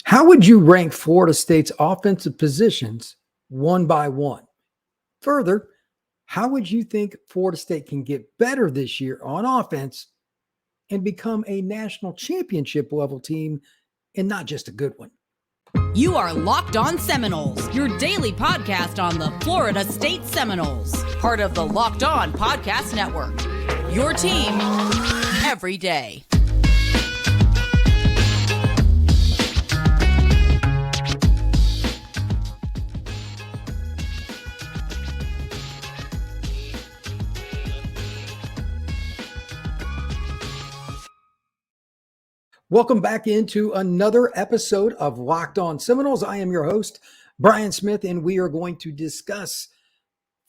How would you rank Florida State's offensive positions one by one? Further, how would you think Florida State can get better this year on offense and become a national championship level team and not just a good one? You are Locked On Seminoles, your daily podcast on the Florida State Seminoles, part of the Locked On Podcast Network. Your team every day. Welcome back into another episode of Locked On Seminoles. I am your host, Brian Smith, and we are going to discuss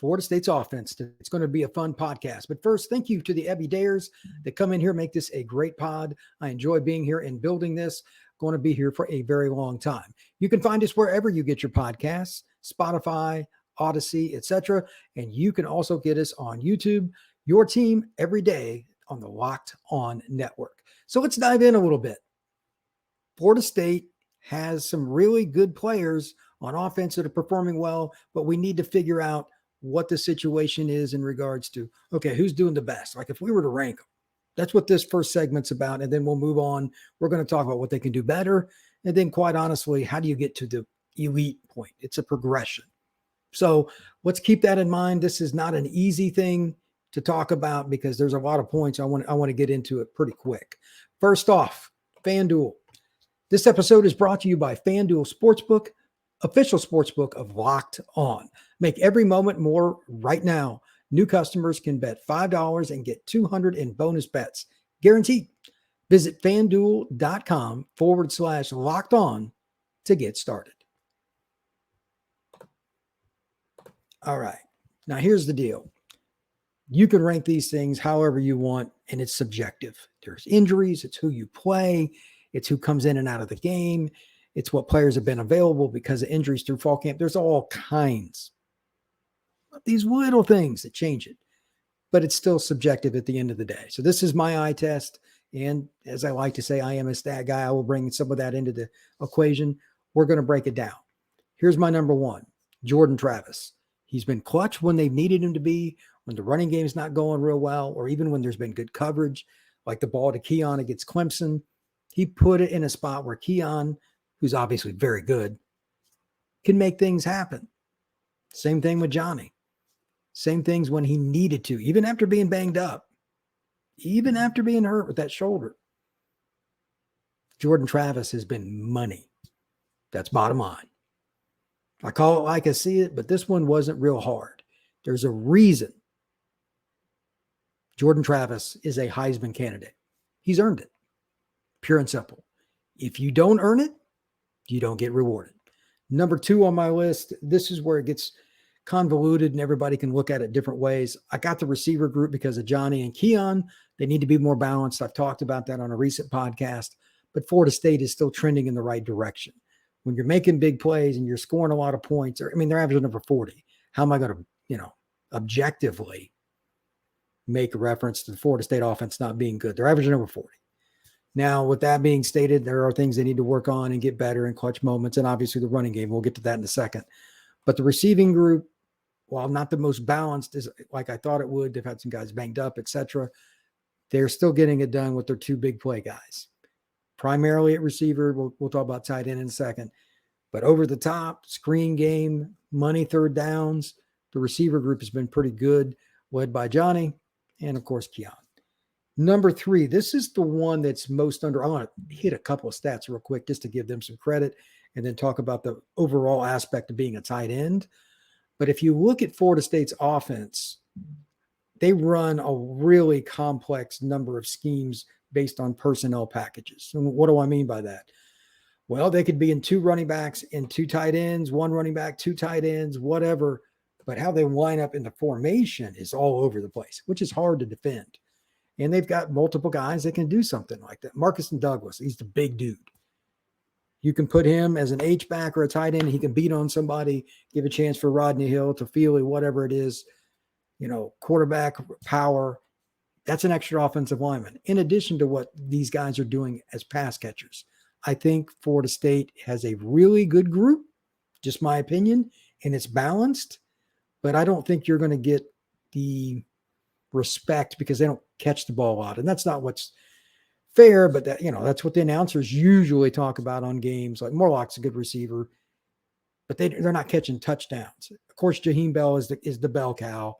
Florida State's offense. It's going to be a fun podcast. But first, thank you to the everydayers that come in here, make this a great pod. I enjoy being here and building this. Going to be here for a very long time. You can find us wherever you get your podcasts, Spotify, Odyssey, etc. And you can also get us on YouTube, your team every day on the Locked On Network. So let's dive in a little bit. Florida State has some really good players on offense that are performing well, but we need to figure out what the situation is in regards to, okay, who's doing the best? Like if we were to rank them, that's what this first segment's about. And then we'll move on. We're going to talk about what they can do better. And then quite honestly, how do you get to the elite point? It's a progression. So let's keep that in mind. This is not an easy thing to talk about because there's a lot of points. I want to get into it pretty quick. First off, FanDuel. This episode is brought to you by FanDuel Sportsbook, official sportsbook of Locked On. Make every moment more right now. New customers can bet $5 and get $200 in bonus bets. Guaranteed. Visit FanDuel.com/locked on to get started. All right. Now here's the deal. You can rank these things however you want, and it's subjective. There's injuries. It's who you play. It's who comes in and out of the game. It's what players have been available because of injuries through fall camp. There's all kinds of these little things that change it, but it's still subjective at the end of the day. So this is my eye test. And as I like to say, I am a stat guy. I will bring some of that into the equation. We're going to break it down. Here's my number one, Jordan Travis. He's been clutch when they've needed him to be, when the running game's not going real well, or even when there's been good coverage, like the ball to Keon against Clemson. He put it in a spot where Keon, who's obviously very good, can make things happen. Same thing with Johnny. Same things when he needed to, even after being banged up, even after being hurt with that shoulder. Jordan Travis has been money. That's bottom line. I call it like I see it, but this one wasn't real hard. There's a reason Jordan Travis is a Heisman candidate. He's earned it. Pure and simple. If you don't earn it, you don't get rewarded. Number two on my list, this is where it gets convoluted and everybody can look at it different ways. I got the receiver group because of Johnny and Keon. They need to be more balanced. I've talked about that on a recent podcast, but Florida State is still trending in the right direction. When you're making big plays and you're scoring a lot of points, they're averaging over 40. How am I going to, objectively make a reference to the Florida State offense not being good? They're averaging over 40. Now, with that being stated, there are things they need to work on and get better in clutch moments, and obviously the running game. We'll get to that in a second. But the receiving group, while not the most balanced, is like I thought it would. They've had some guys banged up, etc. They're still getting it done with their two big play guys. Primarily at receiver, we'll talk about tight end in a second. But over the top, screen game, money third downs, the receiver group has been pretty good, led by Johnny and, of course, Keon. Number three, this is the one that's most under. I want to hit a couple of stats real quick just to give them some credit and then talk about the overall aspect of being a tight end. But if you look at Florida State's offense, they run a really complex number of schemes based on personnel packages. And what do I mean by that? Well, they could be in two running backs and two tight ends, one running back, two tight ends, whatever. But how they line up in the formation is all over the place, which is hard to defend. And they've got multiple guys that can do something like that. Marcus and Douglas, he's the big dude. You can put him as an H-back or a tight end. He can beat on somebody, give a chance for Rodney Hill, to Feely, whatever it is, quarterback power. That's an extra offensive lineman, in addition to what these guys are doing as pass catchers. I think Florida State has a really good group, just my opinion, and it's balanced. But I don't think you're going to get the respect because they don't catch the ball a lot. And that's not what's fair, but that's what the announcers usually talk about on games. Like Morlock's a good receiver, but they're not catching touchdowns. Of course, Jaheim Bell is the bell cow.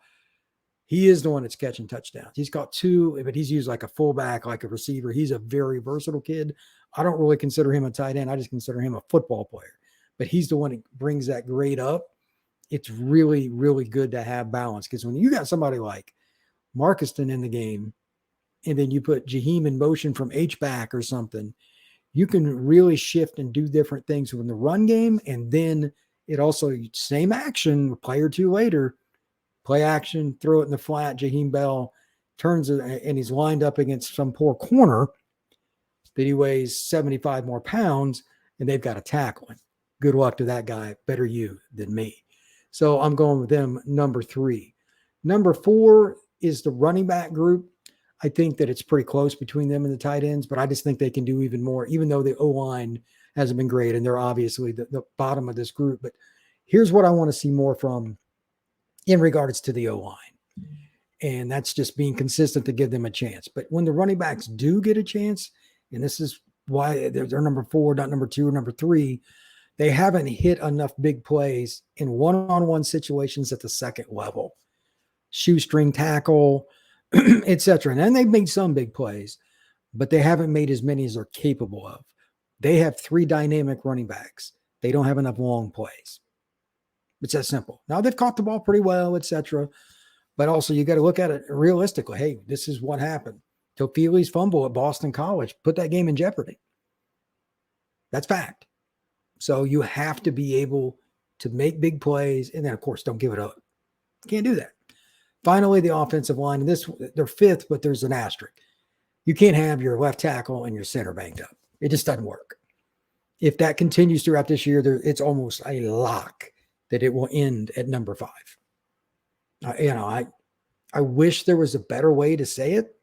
He is the one that's catching touchdowns. He's got 2, but he's used like a fullback, like a receiver. He's a very versatile kid. I don't really consider him a tight end. I just consider him a football player. But he's the one that brings that grade up. It's really, really good to have balance because when you got somebody like Marcuston in the game, and then you put Jaheim in motion from H-back or something, you can really shift and do different things in the run game. And then it also, same action, a play or two later, play action, throw it in the flat. Jaheim Bell turns it, and he's lined up against some poor corner that he weighs 75 more pounds, and they've got to tackle him. Good luck to that guy. Better you than me. So I'm going with them, number 3. Number 4 is the running back group. I think that it's pretty close between them and the tight ends, but I just think they can do even more, even though the O-line hasn't been great, and they're obviously the bottom of this group. But here's what I want to see more from in regards to the O-line. And that's just being consistent to give them a chance. But when the running backs do get a chance, and this is why they're number 4, not number 2 or number 3, they haven't hit enough big plays in one-on-one situations at the second level. Shoestring tackle, etc. And then they've made some big plays, but they haven't made as many as they're capable of. They have 3 dynamic running backs. They don't have enough long plays. It's that simple. Now they've caught the ball pretty well, etc. But also you got to look at it realistically. Hey, this is what happened. Tofili's fumble at Boston College put that game in jeopardy. That's fact. So you have to be able to make big plays, and then of course don't give it up. Can't do that. Finally, the offensive line, and they're 5th, but there's an asterisk. You can't have your left tackle and your center banged up. It just doesn't work. If that continues throughout this year, it's almost a lock that it will end at number 5. I wish there was a better way to say it,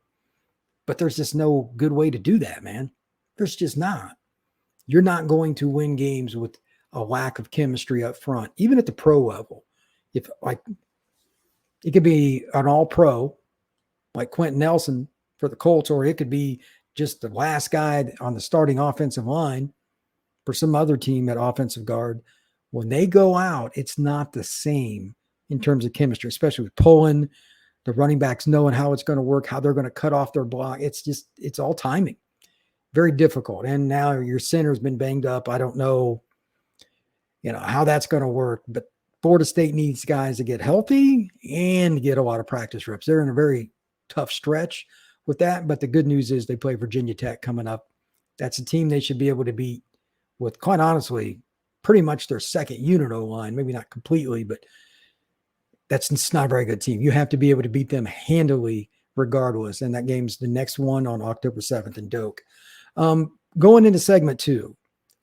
but there's just no good way to do that, man. There's just not. You're not going to win games with a lack of chemistry up front, even at the pro level. If it could be an all-pro like Quentin Nelson for the Colts, or it could be just the last guy on the starting offensive line for some other team at offensive guard. When they go out, it's not the same in terms of chemistry, especially with pulling, the running backs knowing how it's going to work, how they're going to cut off their block. It's all timing. Very difficult. And now your center's been banged up. I don't know, how that's going to work, but Florida State needs guys to get healthy and get a lot of practice reps. They're in a very tough stretch with that, but the good news is they play Virginia Tech coming up. That's a team they should be able to beat with, quite honestly, pretty much their second unit O-line. Maybe not completely, but it's not a very good team. You have to be able to beat them handily regardless, and that game's the next one on October 7th in Doak. Going into segment 2,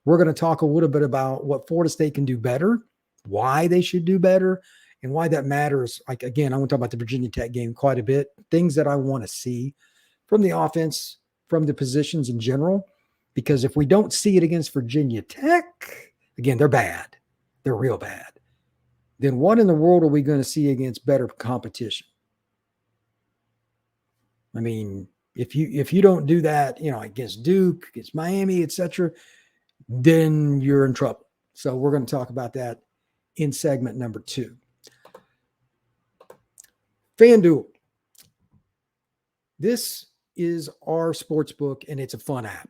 we're going to talk a little bit about what Florida State can do better, why they should do better, and why that matters. Like, again, I want to talk about the Virginia Tech game quite a bit, things that I want to see from the offense, from the positions in general, because if we don't see it against Virginia Tech, again, they're bad. They're real bad. Then what in the world are we going to see against better competition? I mean, if you don't do that, against Duke, against Miami, etc., then you're in trouble. So we're going to talk about that in segment number 2. FanDuel. This is our sports book, and it's a fun app.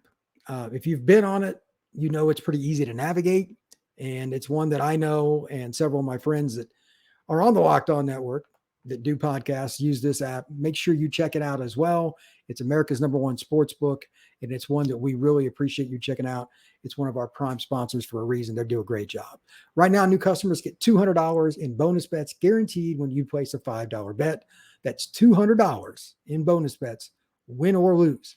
If you've been on it, it's pretty easy to navigate, and it's one that I know and several of my friends that are on the Locked On Network that do podcasts use this app. Make sure you check it out as well. It's America's #1 sports book, and it's one that we really appreciate you checking out. It's one of our prime sponsors for a reason. They do a great job. Right now, new customers get $200 in bonus bets guaranteed when you place a $5 bet. That's $200 in bonus bets, win or lose.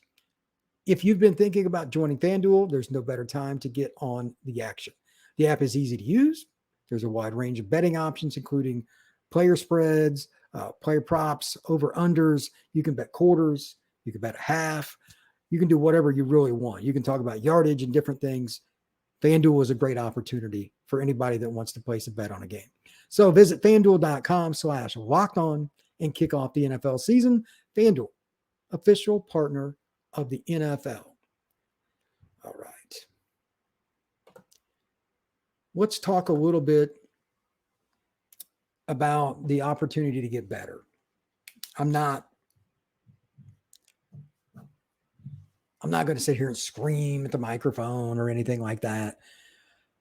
If you've been thinking about joining FanDuel, there's no better time to get on the action. The app is easy to use. There's a wide range of betting options, including player spreads, player props, over-unders. You can bet quarters. You can bet a half. You can do whatever you really want. You can talk about yardage and different things. FanDuel is a great opportunity for anybody that wants to place a bet on a game. So visit FanDuel.com/lockedon and kick off the NFL season. FanDuel, official partner of the NFL. All right. Let's talk a little bit about the opportunity to get better. I'm not going to sit here and scream at the microphone or anything like that.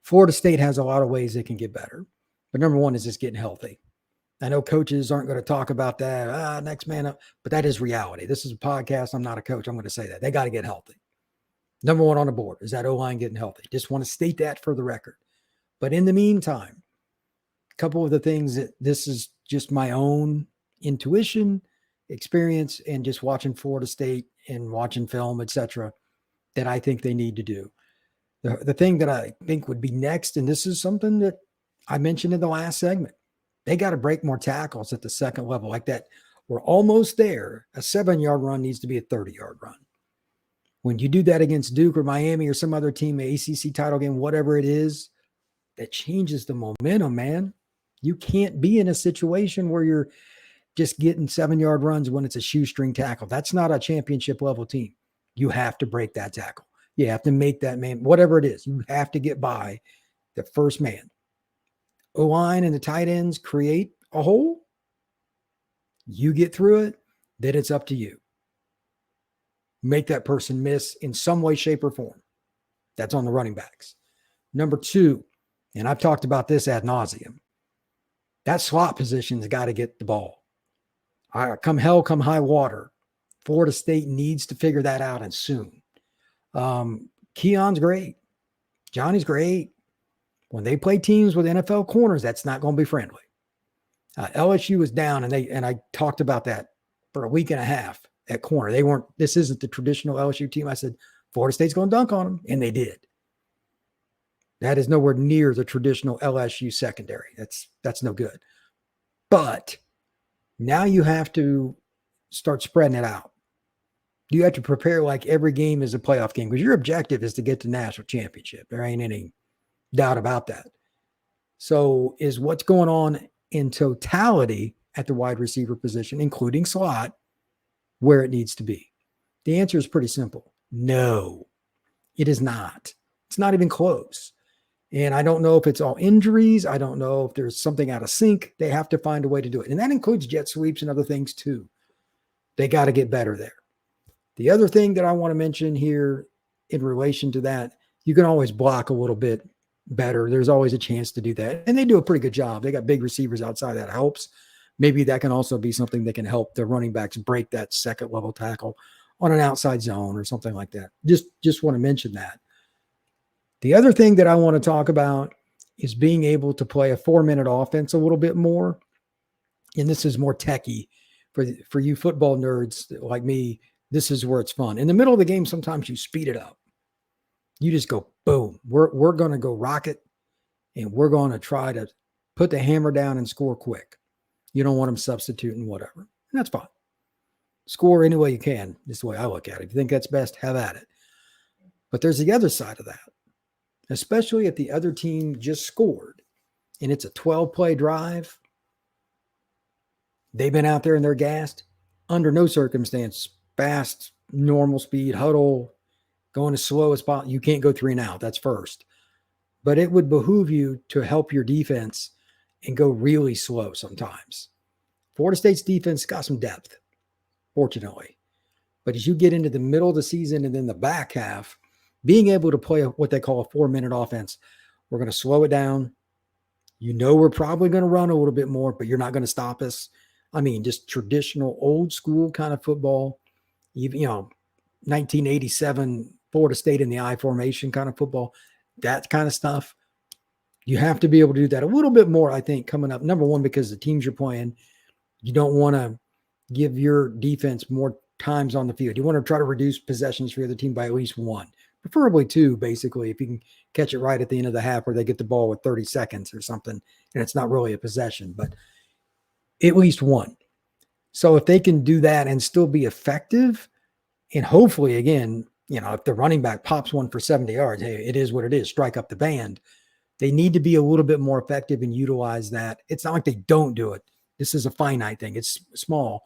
Florida State has a lot of ways they can get better. But number one is just getting healthy. I know coaches aren't going to talk about that, next man up, but that is reality. This is a podcast. I'm not a coach. I'm going to say that. They got to get healthy. Number one on the board is that O-line getting healthy. Just want to state that for the record. But in the meantime, a couple of the things that this is just my own intuition, experience, and just watching Florida State and watching film, etc., that I think they need to do. The thing that I think would be next, and this is something that I mentioned in the last segment, they got to break more tackles at the second level like that. We're almost there. A 7-yard run needs to be a 30-yard run. When you do that against Duke or Miami or some other team, ACC title game, whatever it is, that changes the momentum, man. You can't be in a situation where you're just getting 7-yard runs when it's a shoestring tackle. That's not a championship level team. You have to break that tackle. You have to make that man, whatever it is, you have to get by the first man. O-line and the tight ends create a hole. You get through it, then it's up to you. Make that person miss in some way, shape, or form. That's on the running backs. Number two, and I've talked about this ad nauseum, that slot position's got to get the ball. All right, come hell, come high water. Florida State needs to figure that out, and soon. Keon's great. Johnny's great. When they play teams with NFL corners, that's not going to be friendly. LSU was down, and I talked about that for a week and a half at corner. This isn't the traditional LSU team. I said, Florida State's going to dunk on them, and they did. That is nowhere near the traditional LSU secondary. That's no good. But now you have to start spreading it out. You have to prepare like every game is a playoff game because your objective is to get to national championship. There ain't any doubt about that. So is what's going on in totality at the wide receiver position, including slot, where it needs to be? The answer is pretty simple. No, it is not. It's not even close. And I don't know if it's all injuries. I don't know if there's something out of sync. They have to find a way to do it. And that includes jet sweeps and other things too. They got to get better there. The other thing that I want to mention here in relation to that, you can always block a little bit better. There's always a chance to do that. And they do a pretty good job. They got big receivers outside. That helps. Maybe that can also be something that can help the running backs break that second level tackle on an outside zone or something like that. Just want to mention that. The other thing that I want to talk about is being able to play a 4-minute offense a little bit more. And this is more techie for you football nerds like me. This is where it's fun. In the middle of the game, sometimes you speed it up. You just go, boom. We're going to go rocket, and we're going to try to put the hammer down and score quick. You don't want them substituting whatever. And that's fine. Score any way you can. This is the way I look at it. If you think that's best, have at it. But there's the other side of that, especially if the other team just scored and it's a 12-play drive. They've been out there and they're gassed. Under no circumstance, fast, normal speed, huddle, going as slow as possible. You can't go 3 and out. That's first. But it would behoove you to help your defense and go really slow sometimes. Florida State's defense got some depth, fortunately. But as you get into the middle of the season and then the back half, being able to play what they call a 4-minute offense, we're going to slow it down. You know we're probably going to run a little bit more, but you're not going to stop us. I mean, just traditional old school kind of football. Even, 1987 Florida State in the I formation kind of football, that kind of stuff. You have to be able to do that a little bit more, I think, coming up. Number one, because the teams you're playing, you don't want to give your defense more times on the field. You want to try to reduce possessions for the other team by at least 1, preferably 2, basically, if you can catch it right at the end of the half where they get the ball with 30 seconds or something, and it's not really a possession, but at least 1. So if they can do that and still be effective And hopefully, again, if the running back pops one for 70 yards, hey, it is what it is. Strike up the band. They need to be a little bit more effective and utilize that. It's not like they don't do it. This is a finite thing. It's small.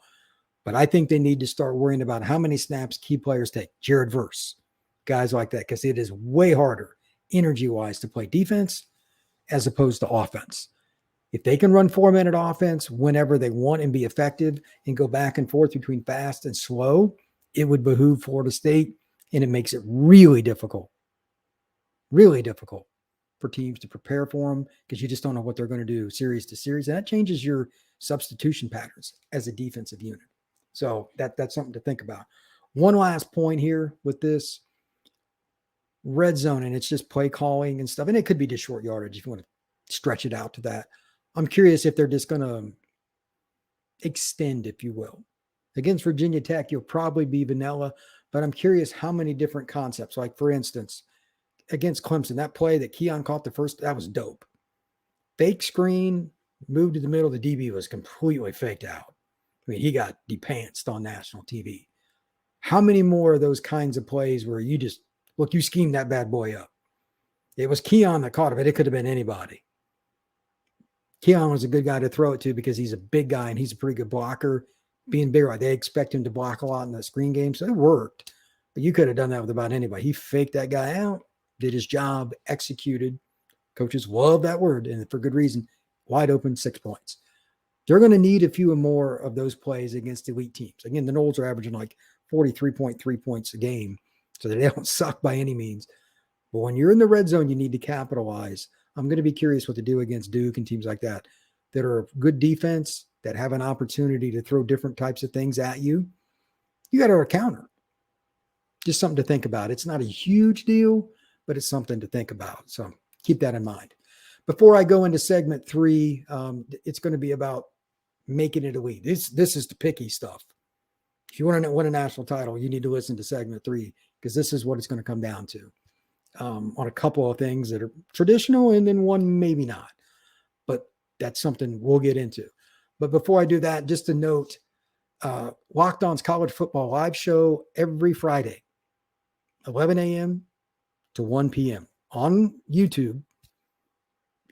But I think they need to start worrying about how many snaps key players take. Jared Verse, guys like that, because it is way harder energy-wise to play defense as opposed to offense. If they can run 4-minute offense whenever they want and be effective and go back and forth between fast and slow, it would behoove Florida State, and it makes it really difficult for teams to prepare for them because you just don't know what they're going to do series to series. And that changes your substitution patterns as a defensive unit. So that's something to think about. One last point here with this red zone, and it's just play calling and stuff. And it could be just short yardage if you want to stretch it out to that. I'm curious if they're just going to extend, if you will. Against Virginia Tech, you'll probably be vanilla, but I'm curious how many different concepts. Like, for instance, against Clemson, that play that Keon caught the first, that was dope. Fake screen, moved to the middle. The DB was completely faked out. I mean, he got depantsed on national TV. How many more of those kinds of plays where you just, look, you schemed that bad boy up? It was Keon that caught it, but it could have been anybody. Keon was a good guy to throw it to because he's a big guy and he's a pretty good blocker. Being bigger, they expect him to block a lot in the screen game, so it worked. But you could have done that with about anybody. He faked that guy out, did his job, executed. Coaches love that word, and for good reason. Wide open, 6 points. They're going to need a few more of those plays against elite teams. Again, the Noles are averaging like 43.3 points a game, so they don't suck by any means. But when you're in the red zone, you need to capitalize. I'm going to be curious what to do against Duke and teams like that are good defense, that have an opportunity to throw different types of things at you. You got to counter. Just something to think about. It's not a huge deal, but it's something to think about. So keep that in mind. Before I go into segment 3, it's going to be about making it elite. This is the picky stuff. If you want to win a national title, you need to listen to segment 3 because this is what it's going to come down to on a couple of things that are traditional and then one maybe not. But that's something we'll get into. But before I do that, just a note, Locked On's College Football Live Show every Friday, 11 a.m. to 1 p.m. on YouTube.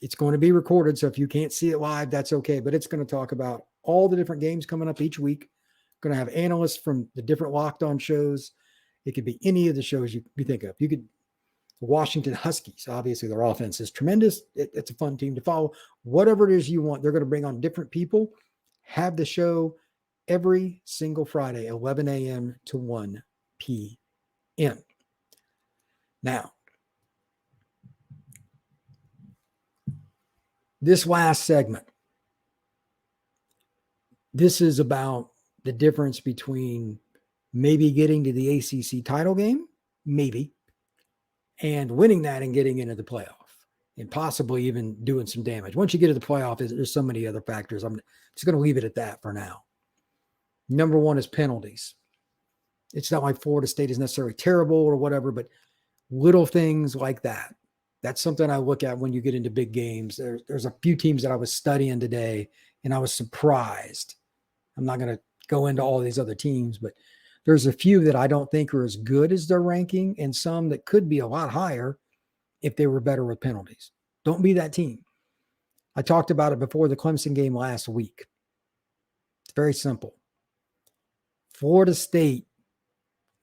It's going to be recorded, so if you can't see it live, that's okay. But it's going to talk about all the different games coming up each week. Going to have analysts from the different Locked On shows. It could be any of the shows you think of. You could Washington Huskies. Obviously, their offense is tremendous. It's a fun team to follow. Whatever it is you want, they're going to bring on different people. Have the show every single Friday, 11 a.m. to 1 p.m. Now, this last segment, this is about the difference between maybe getting to the ACC title game, maybe, and winning that and getting into the playoff and possibly even doing some damage. Once you get to the playoff, there's so many other factors. I'm just going to leave it at that for now. Number one is penalties. It's not like Florida State is necessarily terrible or whatever, but little things like that. That's something I look at when you get into big games. There's a few teams that I was studying today, and I was surprised. I'm not going to go into all these other teams, but there's a few that I don't think are as good as their ranking, and some that could be a lot higher if they were better with penalties. Don't be that team. I talked about it before the Clemson game last week. It's very simple. Florida State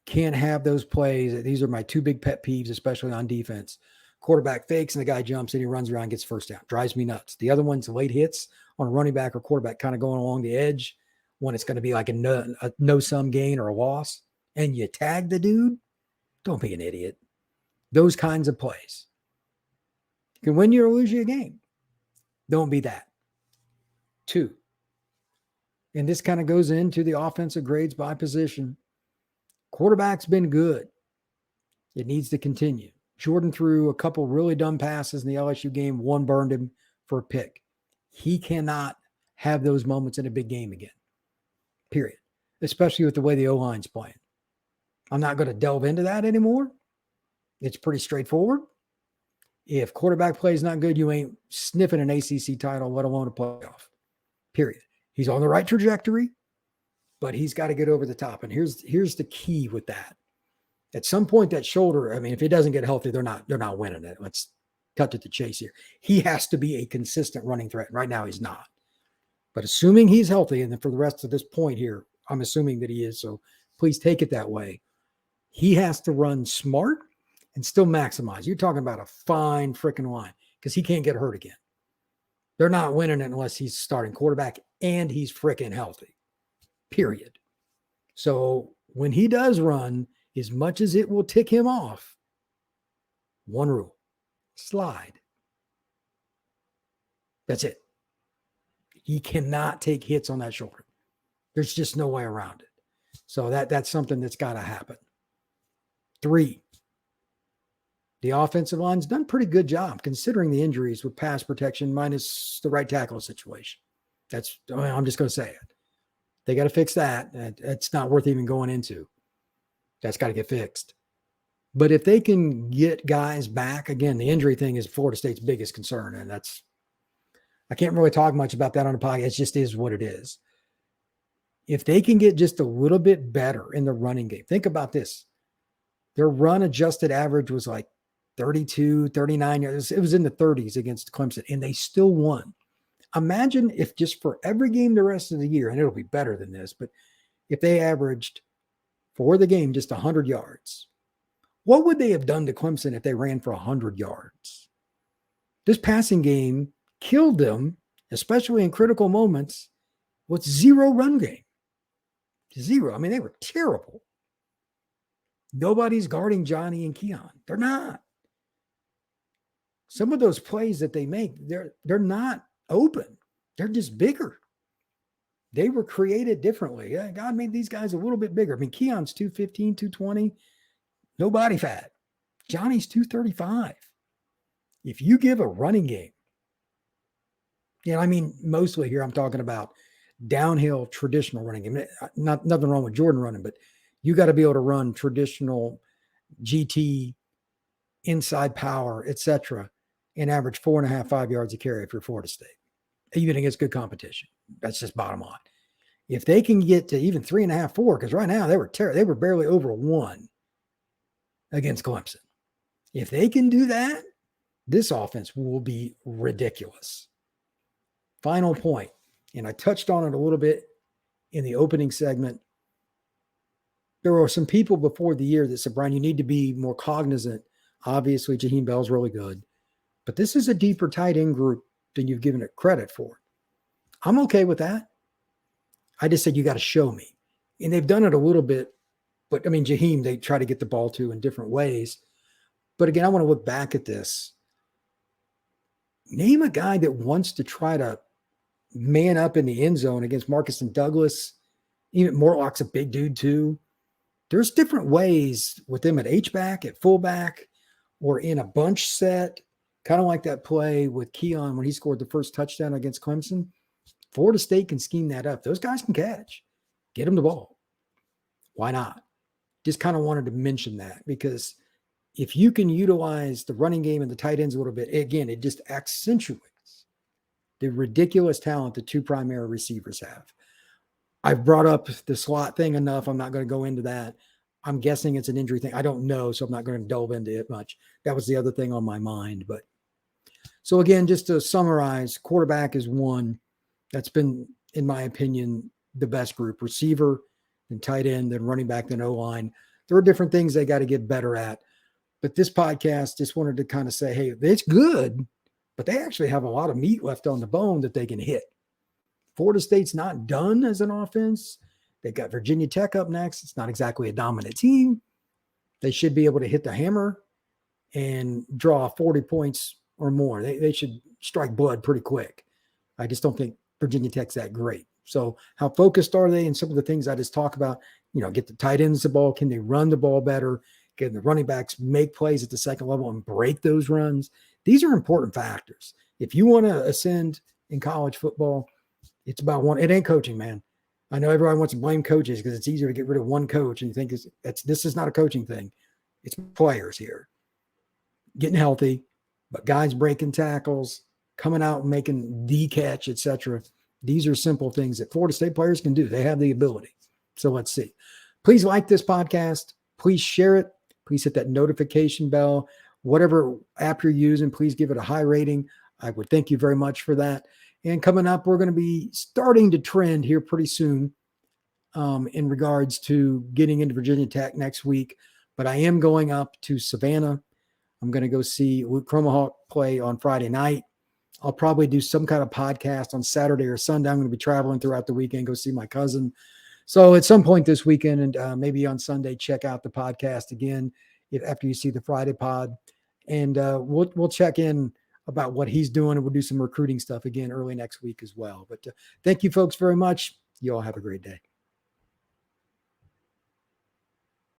can't have those plays. These are my 2 big pet peeves, especially on defense. Quarterback fakes and the guy jumps and he runs around and gets first down. Drives me nuts. The other one's late hits on a running back or quarterback kind of going along the edge when it's going to be like a no-sum gain or a loss, and you tag the dude. Don't be an idiot. Those kinds of plays can win you or lose you a game. Don't be that. 2, and this kind of goes into the offensive grades by position. Quarterback's been good. It needs to continue. Jordan threw a couple really dumb passes in the LSU game. One burned him for a pick. He cannot have those moments in a big game again, period, especially with the way the O-line's playing. I'm not going to delve into that anymore. It's pretty straightforward. If quarterback play is not good, you ain't sniffing an ACC title, let alone a playoff, period. He's on the right trajectory. but he's got to get over the top. And here's the key with that. At some point, that shoulder, I mean, if he doesn't get healthy, they're not winning it. Let's cut to the chase here. He has to be a consistent running threat. Right now, he's not. But assuming he's healthy, and then for the rest of this point here, I'm assuming that he is, so please take it that way. He has to run smart and still maximize. You're talking about a fine freaking line because he can't get hurt again. They're not winning it unless he's starting quarterback and he's freaking healthy, period. So when he does run, as much as it will tick him off, one rule, slide. That's it. He cannot take hits on that shoulder. There's just no way around it. So that's something that's got to happen. 3, the offensive line's done a pretty good job considering the injuries with pass protection minus the right tackle situation. I'm just going to say it. They got to fix that. It's not worth even going into. That's got to get fixed. But if they can get guys back, again, the injury thing is Florida State's biggest concern. And I can't really talk much about that on the podcast. It just is what it is. If they can get just a little bit better in the running game, think about this. Their run adjusted average was like 32, 39 yards. It was in the 30s against Clemson, and they still won. Imagine if just for every game the rest of the year, and it'll be better than this, but if they averaged for the game just 100 yards, what would they have done to Clemson if they ran for 100 yards? This passing game killed them, especially in critical moments, with 0 run game. 0. I mean, they were terrible. Nobody's guarding Johnny and Keon. They're not. Some of those plays that they make, they're not open. They're just bigger. They were created differently. Yeah, God made these guys a little bit bigger. I mean, Keon's 215, 220, no body fat. Johnny's 235. If you give a running game, I mean, mostly here I'm talking about downhill traditional running game. Nothing wrong with Jordan running, but you got to be able to run traditional GT, inside power, etc., and average 4.5, 5 yards a carry if you're Florida State, even against good competition. That's just bottom line. If they can get to even 3.5, 4, because right now they were barely over 1 against Clemson. If they can do that, this offense will be ridiculous. Final point, and I touched on it a little bit in the opening segment. There were some people before the year that said, Brian, you need to be more cognizant. Obviously, Jaheim Bell's really good, but this is a deeper tight end group than you've given it credit for. I'm okay with that. I just said, you got to show me. And they've done it a little bit, but I mean, Jaheim, they try to get the ball to in different ways. But again, I want to look back at this. Name a guy that wants to try to man up in the end zone against Marcus and Douglas. Even Morlock's a big dude too. There's different ways with them at H-back, at fullback, or in a bunch set, kind of like that play with Keon when he scored the first touchdown against Clemson. Florida State can scheme that up. Those guys can catch. Get them the ball. Why not? Just kind of wanted to mention that because if you can utilize the running game and the tight ends a little bit, again, it just accentuates the ridiculous talent the 2 primary receivers have. I've brought up the slot thing enough. I'm not going to go into that. I'm guessing it's an injury thing. I don't know, so I'm not going to delve into it much. That was the other thing on my mind. But so again, just to summarize, quarterback is one. That's been, in my opinion, the best group. Receiver, then tight end, then running back, then O-line. There are different things they got to get better at. But this podcast just wanted to kind of say, hey, it's good, but they actually have a lot of meat left on the bone that they can hit. Florida State's not done as an offense. They got Virginia Tech up next. It's not exactly a dominant team. They should be able to hit the hammer and draw 40 points or more. They should strike blood pretty quick. I just don't think Virginia Tech's that great. So how focused are they? And some of the things I just talked about, get the tight ends the ball. Can they run the ball better? Can the running backs make plays at the second level and break those runs? These are important factors. If you want to ascend in college football, it's about one. It ain't coaching, man. I know everyone wants to blame coaches because it's easier to get rid of one coach and you think this is not a coaching thing. It's players here. Getting healthy, but guys breaking tackles, coming out and making the catch, etc. These are simple things that Florida State players can do. They have the ability. So let's see. Please like this podcast. Please share it. Please hit that notification bell. Whatever app you're using, please give it a high rating. I would thank you very much for that. And coming up, we're going to be starting to trend here pretty soon in regards to getting into Virginia Tech next week. But I am going up to Savannah. I'm going to go see Luke Cromahawk play on Friday night. I'll probably do some kind of podcast on Saturday or Sunday. I'm going to be traveling throughout the weekend, go see my cousin. So at some point this weekend and maybe on Sunday, check out the podcast again after you see the Friday pod. And we'll check in about what he's doing, and we'll do some recruiting stuff again early next week as well. But thank you folks very much. You all have a great day.